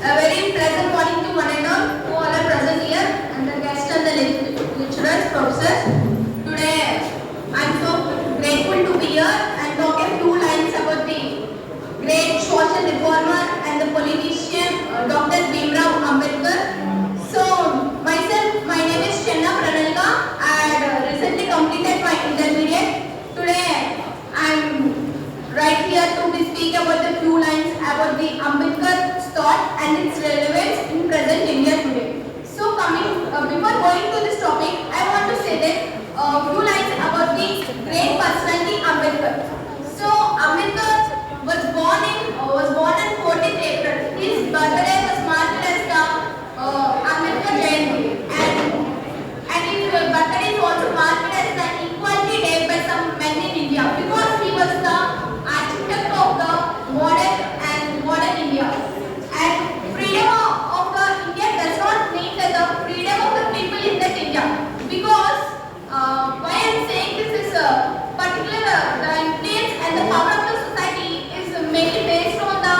A very pleasant morning to one and all who all are present here and the guests and the lecturers, professors. Today I am so grateful to be here and talk a few lines about the great social reformer and the politician Dr. Bhimrao Ambedkar. So myself, my name is Chenna Pranalika. I had recently completed my intermediate. Today I am right here to speak about the few lines about the Ambedkar thought and its relevance in present India today. So before going to this topic, I want to say that few lines about the great personality Ambedkar. So Ambedkar was born on 14th April. His birthday was marked as the Ambedkar Jayanti, and his birthday is also marked as the Equality Day by some men in India because he was the architect of the modern India. And freedom of the India does not mean that the freedom of the people in that India, because why I am saying this is the influence and the power of the society is mainly based on the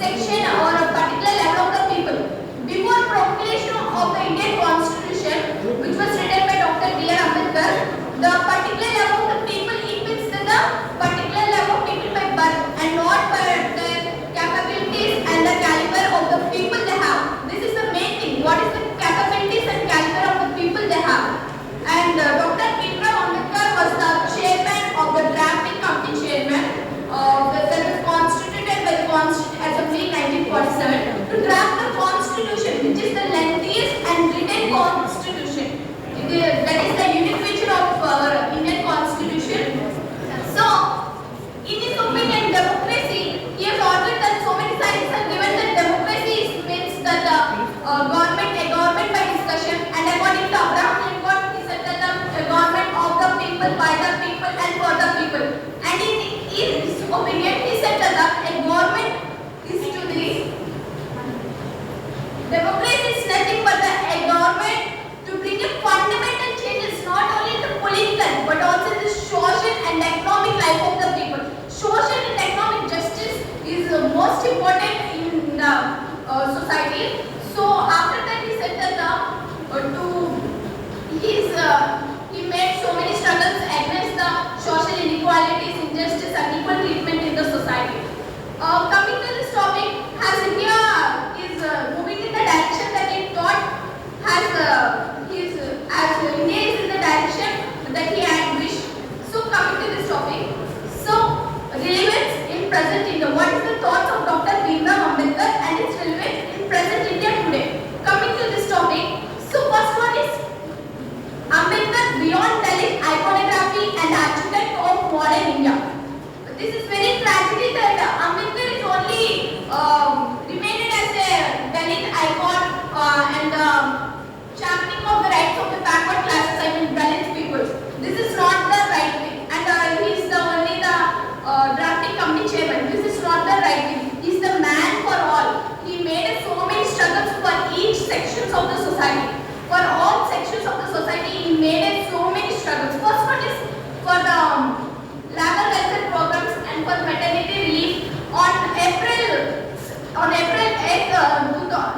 section or a particular level of the people. Before promulgation of the Indian Constitution, which was written by Dr. B.R. Ambedkar, the particular level of the people equals to the particular level of people by birth and not by their capabilities and the caliber of the people they have. This is the main thing. What is the capabilities and caliber of the people they have? And Dr. Bhimrao Ambedkar was the chairman of the drafting committee chairman that was constituted by the Constituent Assembly in 1947 to draft the constitution, which is the lengthiest and written constitution. That is the unique feature of our Indian constitution. So, in his opinion, democracy, he has argued that so many scientists have given that democracy means that a government by discussion, and according to Abraham Lincoln, he said that a government of the people, by the people, and for the people. And in his opinion, he said that a government is to the democracy is nothing but a government to bring a fundamental changes not only in the political but also in the social and economic life of the people. Social and economic justice is most important in the society. So after that he said that he made so many struggles against the social inequalities, injustice, unequal treatment in the society. Coming to this topic, as India is moving in the direction that it thought as India is in the direction that he had wished. So coming to this topic, so relevance in present India. What is the thoughts of Dr. Bhimrao Ambedkar and its relevance in present India today? Coming to this topic, so first one is Ambedkar beyond Dalit iconography and architect of modern India. This is very tragedy that Ambedkar is only remained as a Dalit icon and championing of the rights of the backward classes, I mean Dalit people. This is not the right thing, and he is only the drafting committee chairman. This is not the right thing. He is the man for all. He made so many struggles for each sections of the society. For all sections of the society, he made so many struggles. First one is for the labor welfare programs and for maternity relief. On April 8,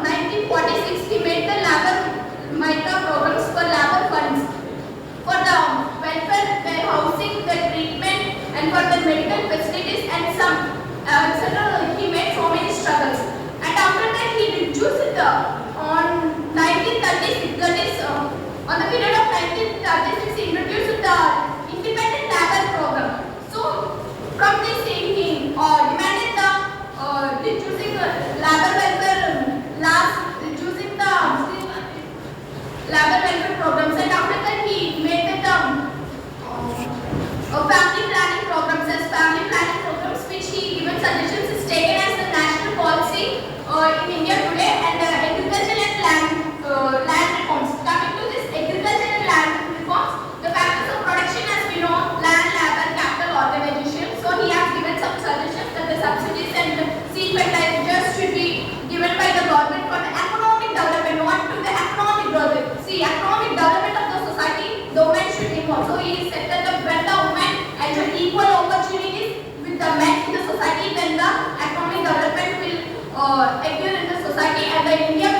1946, he made the labor Mitra programs for labor funds, for the welfare, the housing, the treatment, and for the medical facilities and some etc. He made so many struggles. And after that, he reduced it on 1936. That is, on the period of 1936, he introduced the independent labor program. So, from this, he demanded the reducing labor welfare reducing the labor welfare programs, and after that he made the family planning programs as family planning programs, which he given suggestions is taken as the national policy in India today, and agriculture and land reforms. Coming to this agriculture and land reforms, the factors of production, as we know, land, labor, capital, organization. So he has given some suggestions that the subsidies and seed fertilizers should be Authority and the India